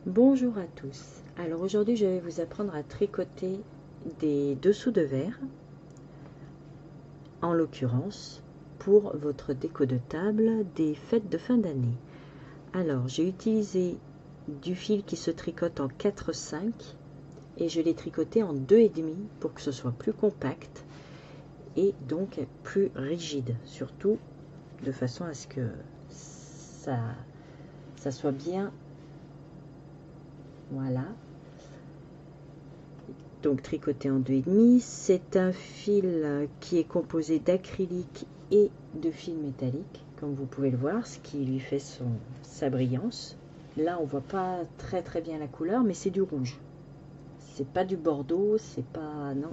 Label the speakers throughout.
Speaker 1: Bonjour à tous. Alors aujourd'hui je vais vous apprendre à tricoter des dessous de verre, en l'occurrence pour votre déco de table des fêtes de fin d'année. Alors j'ai utilisé du fil qui se tricote en 4/5 et je l'ai tricoté en 2,5 pour que ce soit plus compact et donc plus rigide, surtout de façon à ce que ça soit bien. Voilà. Donc tricoté en 2,5. C'est un fil qui est composé d'acrylique et de fil métallique, comme vous pouvez le voir, ce qui lui fait sa brillance. Là, on voit pas très bien la couleur, mais c'est du rouge. C'est pas du bordeaux, c'est pas... non,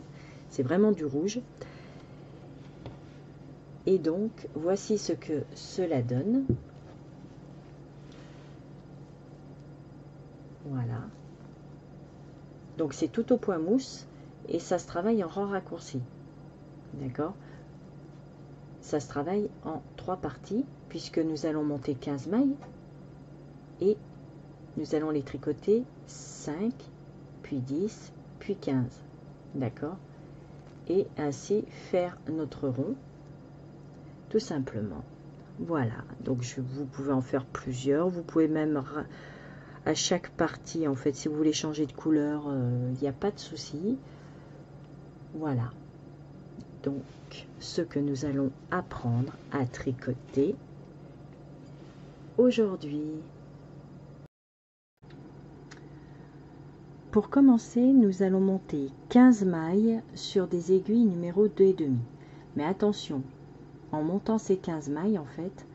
Speaker 1: c'est vraiment du rouge. Et donc, voici ce que cela donne. Voilà. Donc c'est tout au point mousse et ça se travaille en rang raccourci. D'accord? Ça se travaille en 3 parties puisque nous allons monter 15 mailles et nous allons les tricoter 5, puis 10, puis 15. D'accord? Et ainsi faire notre rond tout simplement. Voilà, donc vous pouvez en faire plusieurs. Vous pouvez même à chaque partie, en fait, si vous voulez changer de couleur, il n'y a pas de souci. Voilà. Donc, ce que nous allons apprendre à tricoter aujourd'hui. Pour commencer, nous allons monter 15 mailles sur des aiguilles numéro 2,5. Mais attention, en montant ces 15 mailles, en fait,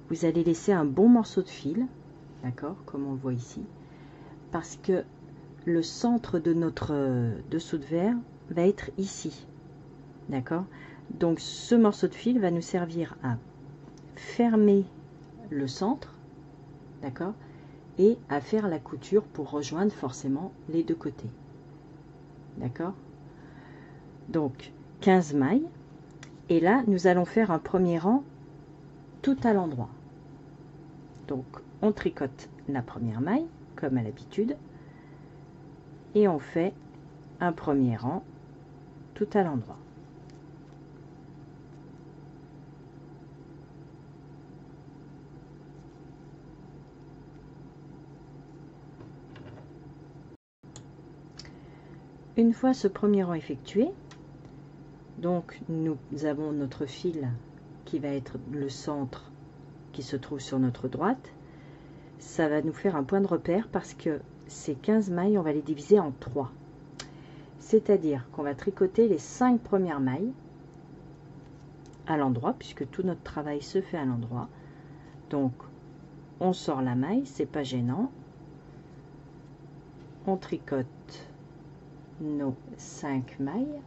Speaker 1: vous allez laisser un bon morceau de fil, d'accord, comme on le voit ici, parce que le centre de notre dessous de verre va être ici, d'accord. Donc ce morceau de fil va nous servir à fermer le centre, d'accord, et à faire la couture pour rejoindre forcément les deux côtés, d'accord. Donc 15 mailles, et là nous allons faire un premier rang tout à l'endroit. Donc on tricote la première maille comme à l'habitude et on fait un premier rang tout à l'endroit. Une fois ce premier rang effectué, donc nous avons notre fil qui va être le centre qui se trouve sur notre droite. Ça va nous faire un point de repère parce que ces 15 mailles, on va les diviser en 3. C'est-à-dire qu'on va tricoter les 5 premières mailles à l'endroit, puisque tout notre travail se fait à l'endroit. Donc, on sort la maille, c'est pas gênant. On tricote nos 5 mailles.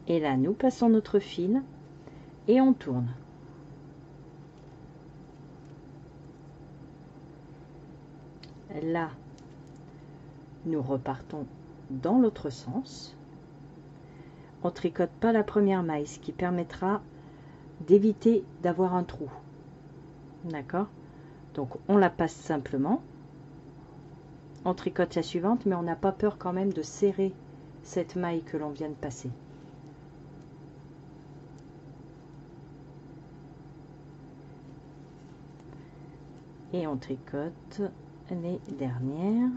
Speaker 1: Et là, nous passons notre fil et on tourne. Là, nous repartons dans l'autre sens. On tricote pas la première maille, ce qui permettra d'éviter d'avoir un trou. D'accord? Donc on la passe simplement. On tricote la suivante, mais on n'a pas peur quand même de serrer cette maille que l'on vient de passer. Et on tricote les dernières.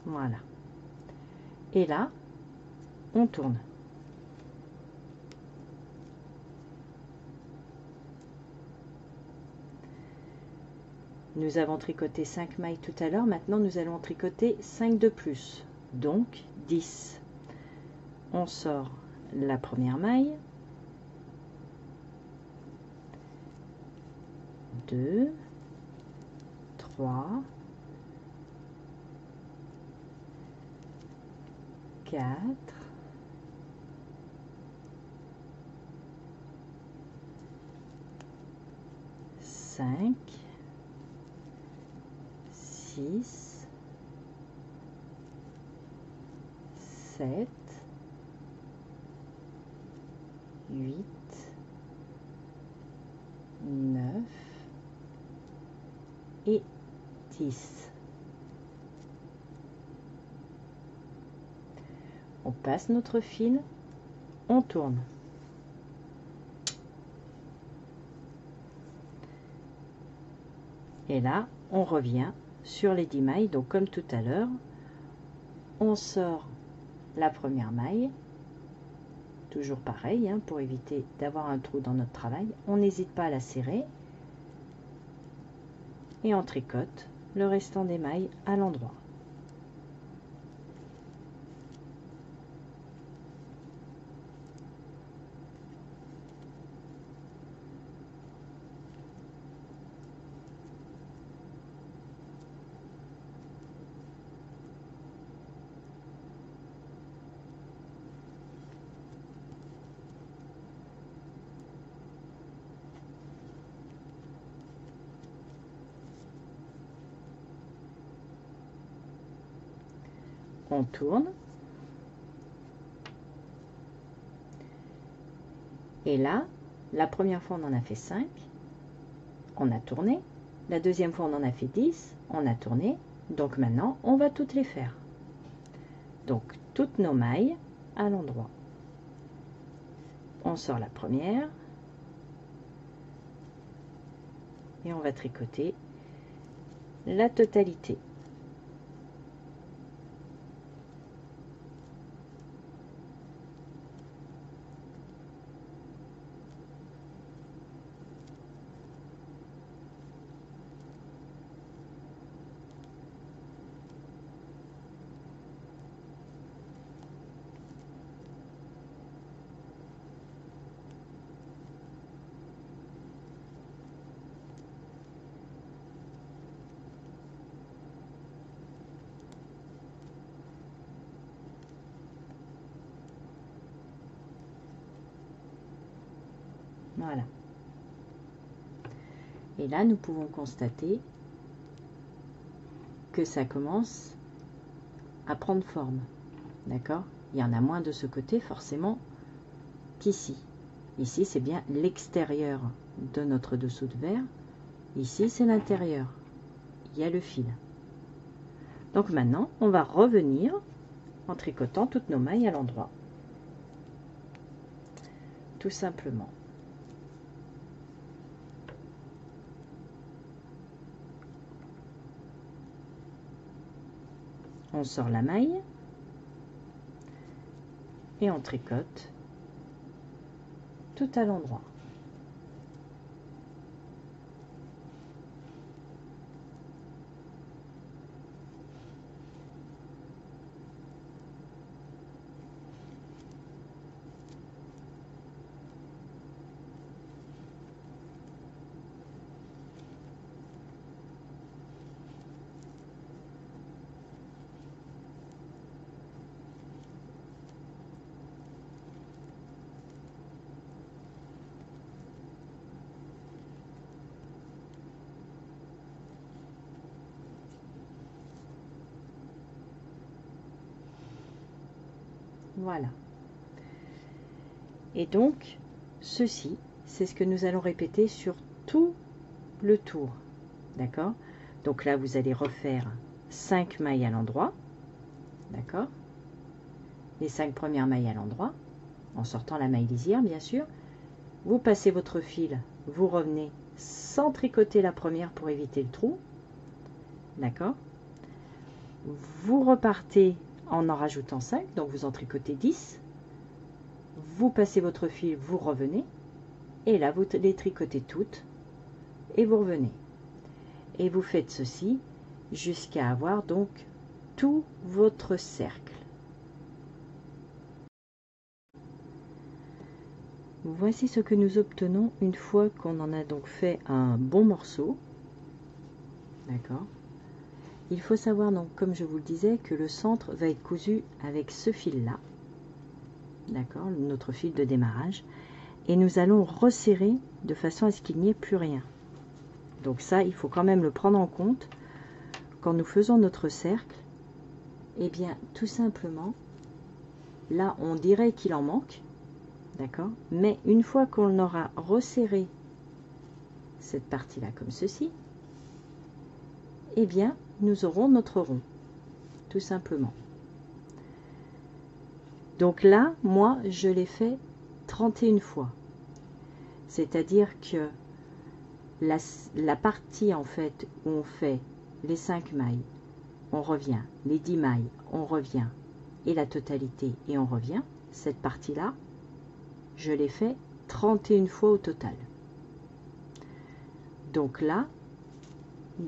Speaker 1: Voilà. Et là, on tourne. Nous avons tricoté 5 mailles tout à l'heure. Maintenant, nous allons tricoter 5 de plus. Donc, 10. On sort la première maille. 2, 3, 4, 5, 6, 7, 8, 9 et 10. On passe notre fil, on tourne. Et là, on revient sur les 10 mailles. Donc comme tout à l'heure, on sort la première maille, toujours pareil, hein, pour éviter d'avoir un trou dans notre travail. On n'hésite pas à la serrer et on tricote le restant des mailles à l'endroit. On tourne et là, la première fois on en a fait 5, on a tourné, la deuxième fois on en a fait 10, on a tourné, donc maintenant on va toutes les faire. Donc toutes nos mailles à l'endroit. On sort la première et on va tricoter la totalité. Voilà. Et là, nous pouvons constater que ça commence à prendre forme. D'accord? Il y en a moins de ce côté, forcément, qu'ici. Ici, c'est bien l'extérieur de notre dessous de verre. Ici, c'est l'intérieur. Il y a le fil. Donc maintenant, on va revenir en tricotant toutes nos mailles à l'endroit. Tout simplement. On sort la maille et on tricote tout à l'endroit. Voilà. Et donc, ceci, c'est ce que nous allons répéter sur tout le tour. D'accord? Donc là, vous allez refaire 5 mailles à l'endroit. D'accord? Les 5 premières mailles à l'endroit, en sortant la maille lisière, bien sûr. Vous passez votre fil, vous revenez sans tricoter la première pour éviter le trou. D'accord? Vous repartez en rajoutant 5, donc vous en tricotez 10. Vous passez votre fil, vous revenez. Et là, vous les tricotez toutes. Et vous revenez. Et vous faites ceci jusqu'à avoir donc tout votre cercle. Voici ce que nous obtenons une fois qu'on en a donc fait un bon morceau. D'accord? Il faut savoir donc, comme je vous le disais, que le centre va être cousu avec ce fil-là. D'accord? Notre fil de démarrage. Et nous allons resserrer de façon à ce qu'il n'y ait plus rien. Donc ça, il faut quand même le prendre en compte quand nous faisons notre cercle. Eh bien, tout simplement, là on dirait qu'il en manque, d'accord, mais une fois qu'on aura resserré cette partie là comme ceci, eh bien nous aurons notre rond, tout simplement. Donc là moi je l'ai fait 31 fois, c'est-à-dire que la partie en fait où on fait les 5 mailles, on revient, les 10 mailles, on revient, et la totalité, et on revient, cette partie-là, je l'ai fait 31 fois au total. Donc là,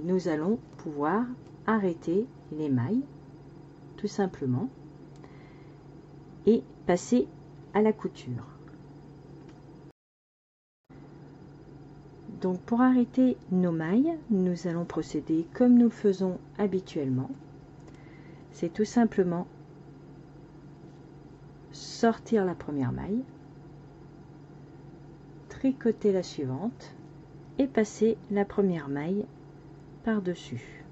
Speaker 1: nous allons pouvoir arrêter les mailles, tout simplement, et passer à la couture. Donc pour arrêter nos mailles, nous allons procéder comme nous le faisons habituellement. C'est tout simplement sortir la première maille, tricoter la suivante et passer la première maille par-dessus.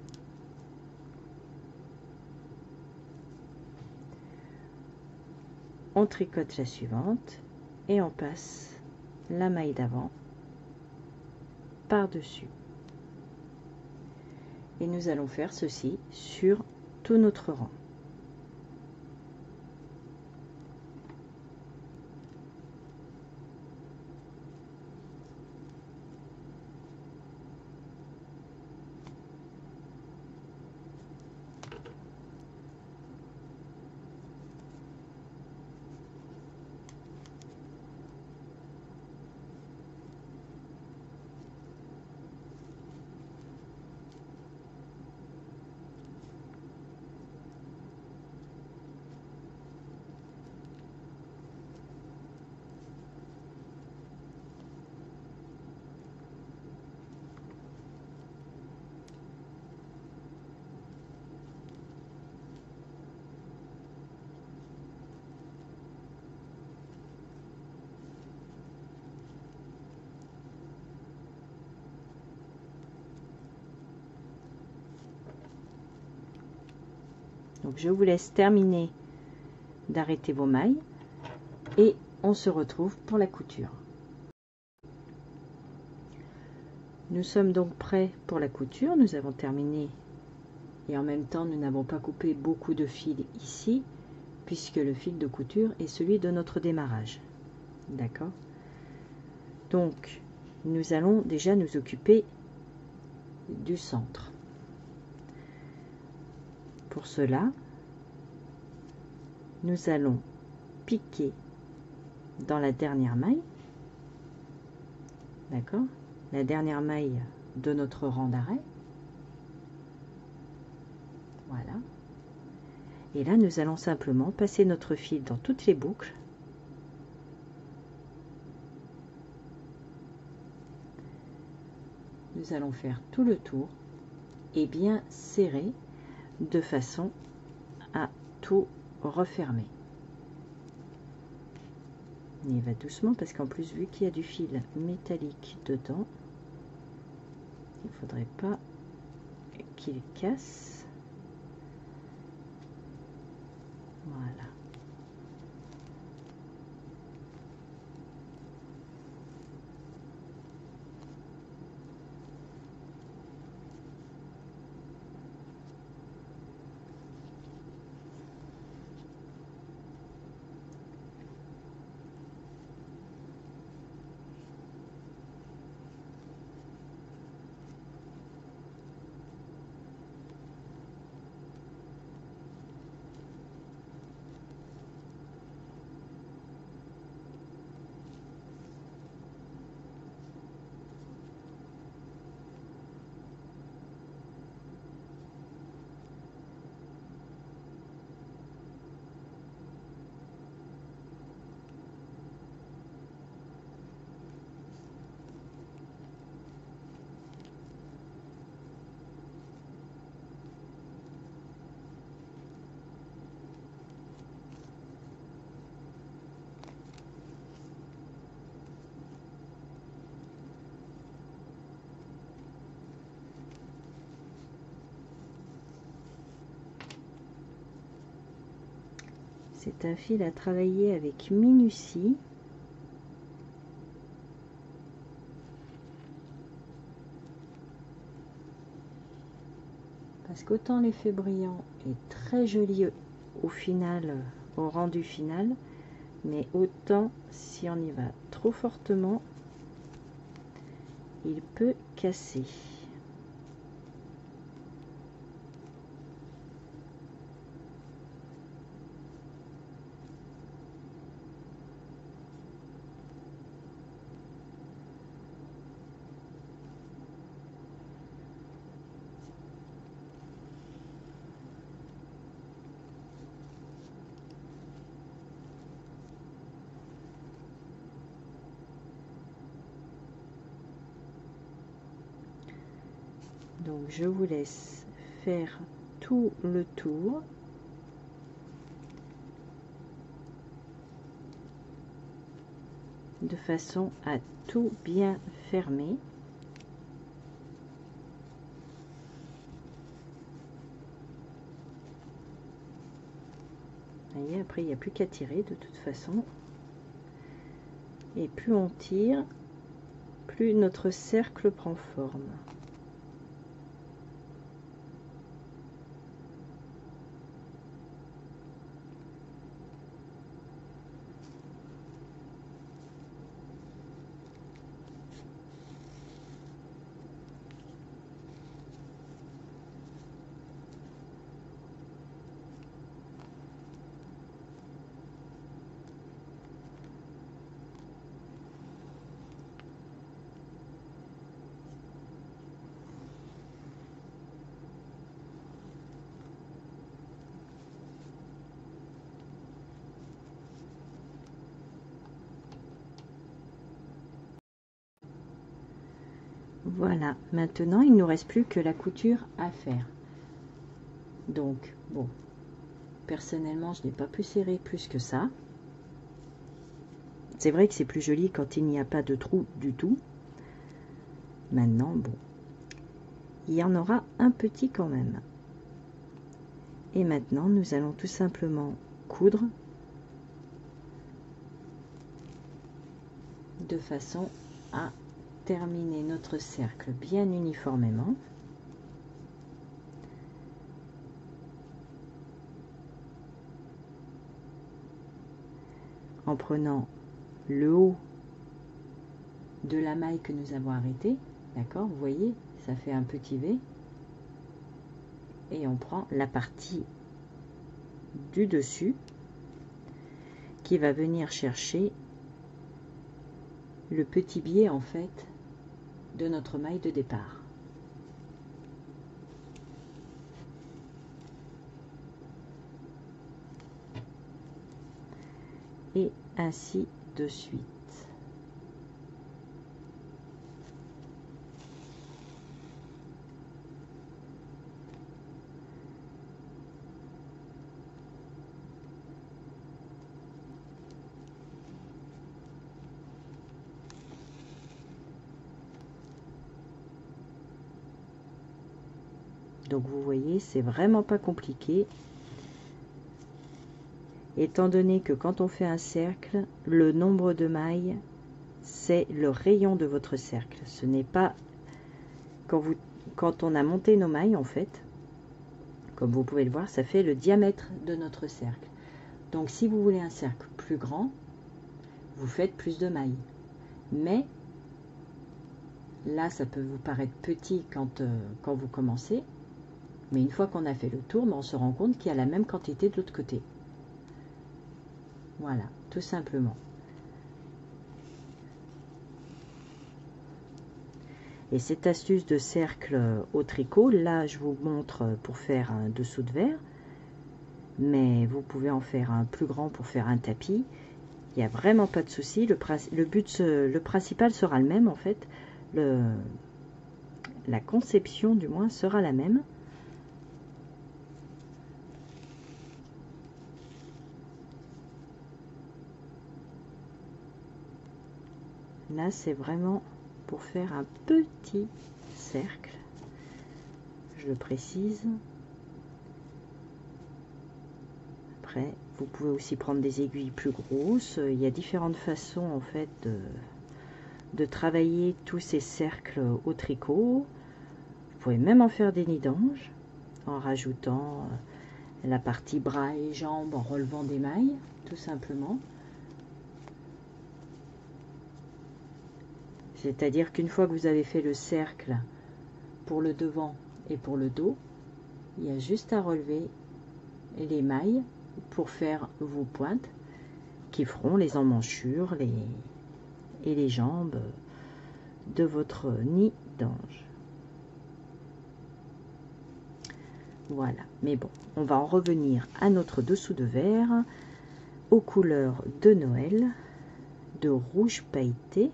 Speaker 1: On tricote la suivante et on passe la maille d'avant par-dessus. Et nous allons faire ceci sur tout notre rang. Donc je vous laisse terminer d'arrêter vos mailles et on se retrouve pour la couture. Nous sommes donc prêts pour la couture, nous avons terminé et en même temps nous n'avons pas coupé beaucoup de fils ici puisque le fil de couture est celui de notre démarrage. D'accord? Donc nous allons déjà nous occuper du centre. Pour cela, nous allons piquer dans la dernière maille, d'accord, la dernière maille de notre rang d'arrêt. Voilà. Et là, nous allons simplement passer notre fil dans toutes les boucles. Nous allons faire tout le tour et bien serrer de façon à tout refermer. On y va doucement parce qu'en plus, vu qu'il y a du fil métallique dedans, il ne faudrait pas qu'il casse. Voilà. C'est un fil à travailler avec minutie. Parce qu'autant l'effet brillant est très joli au final, au rendu final, mais autant si on y va trop fortement, il peut casser. Donc je vous laisse faire tout le tour. De façon à tout bien fermer. Vous voyez, après il n'y a plus qu'à tirer de toute façon. Et plus on tire, plus notre cercle prend forme. Voilà, maintenant il ne nous reste plus que la couture à faire. Donc, bon, personnellement je n'ai pas pu serrer plus que ça. C'est vrai que c'est plus joli quand il n'y a pas de trou du tout. Maintenant, bon, il y en aura un petit quand même. Et maintenant, nous allons tout simplement coudre de façon à terminer notre cercle bien uniformément. En prenant le haut de la maille que nous avons arrêtée, d'accord, vous voyez, ça fait un petit V, et on prend la partie du dessus qui va venir chercher le petit biais en fait de notre maille de départ. Et ainsi de suite. Donc vous voyez, c'est vraiment pas compliqué. Étant donné que quand on fait un cercle, le nombre de mailles, c'est le rayon de votre cercle. Ce n'est pas quand on a monté nos mailles, en fait, comme vous pouvez le voir, ça fait le diamètre de notre cercle. Donc si vous voulez un cercle plus grand, vous faites plus de mailles. Mais là, ça peut vous paraître petit quand vous commencez. Mais une fois qu'on a fait le tour, on se rend compte qu'il y a la même quantité de l'autre côté. Voilà, tout simplement. Et cette astuce de cercle au tricot, là je vous montre pour faire un dessous de verre, mais vous pouvez en faire un plus grand pour faire un tapis. Il n'y a vraiment pas de souci. Le principal sera le même en fait. La conception du moins sera la même. Là, c'est vraiment pour faire un petit cercle. Je le précise. après. Vous pouvez aussi prendre des aiguilles plus grosses. Il y a différentes façons en fait de travailler tous ces cercles au tricot. Vous pouvez même en faire des nids d'ange en rajoutant la partie bras et jambes en relevant des mailles, tout simplement. C'est-à-dire qu'une fois que vous avez fait le cercle pour le devant et pour le dos, il y a juste à relever les mailles pour faire vos pointes qui feront les emmanchures et les jambes de votre nid d'ange. Voilà, mais bon, on va en revenir à notre dessous de verre aux couleurs de Noël, de rouge pailleté,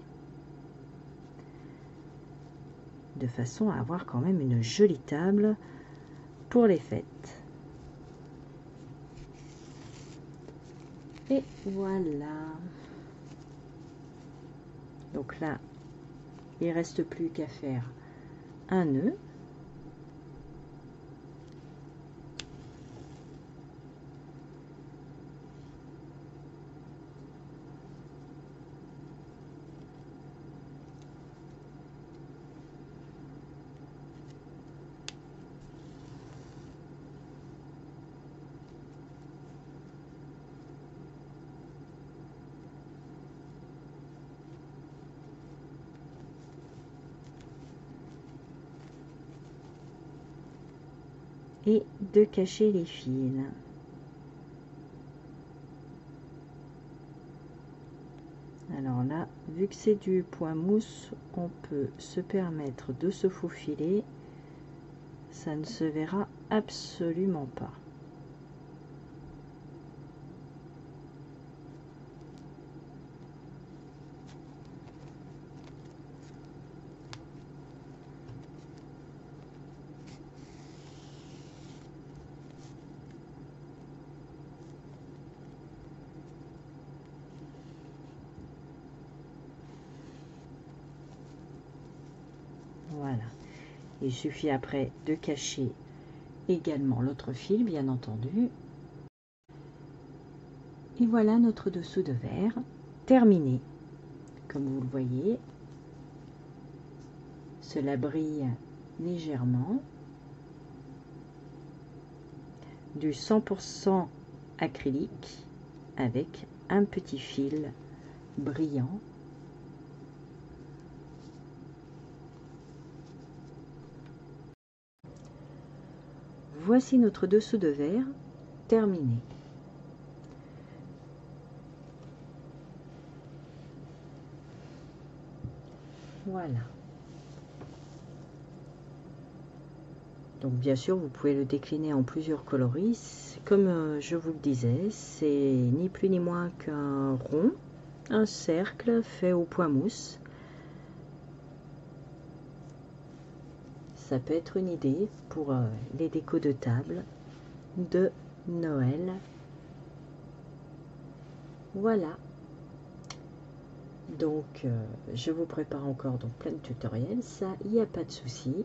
Speaker 1: de façon à avoir quand même une jolie table pour les fêtes. Et voilà. Donc là, il ne reste plus qu'à faire un nœud. Et de cacher les fils. Alors là, vu que c'est du point mousse, on peut se permettre de se faufiler. Ça ne se verra absolument pas. Voilà. Il suffit après de cacher également l'autre fil, bien entendu. Et voilà notre dessous de verre terminé. Comme vous le voyez, cela brille légèrement. Du 100% acrylique avec un petit fil brillant. Voici notre dessous de verre terminé. Voilà. Donc bien sûr, vous pouvez le décliner en plusieurs coloris. Comme je vous le disais, c'est ni plus ni moins qu'un rond, un cercle fait au point mousse. Ça peut être une idée pour les décos de table de Noël. Voilà. Donc je vous prépare encore donc plein de tutoriels, ça il n'y a pas de souci.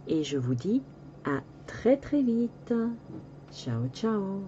Speaker 1: Et je vous dis à très très vite. Ciao ciao.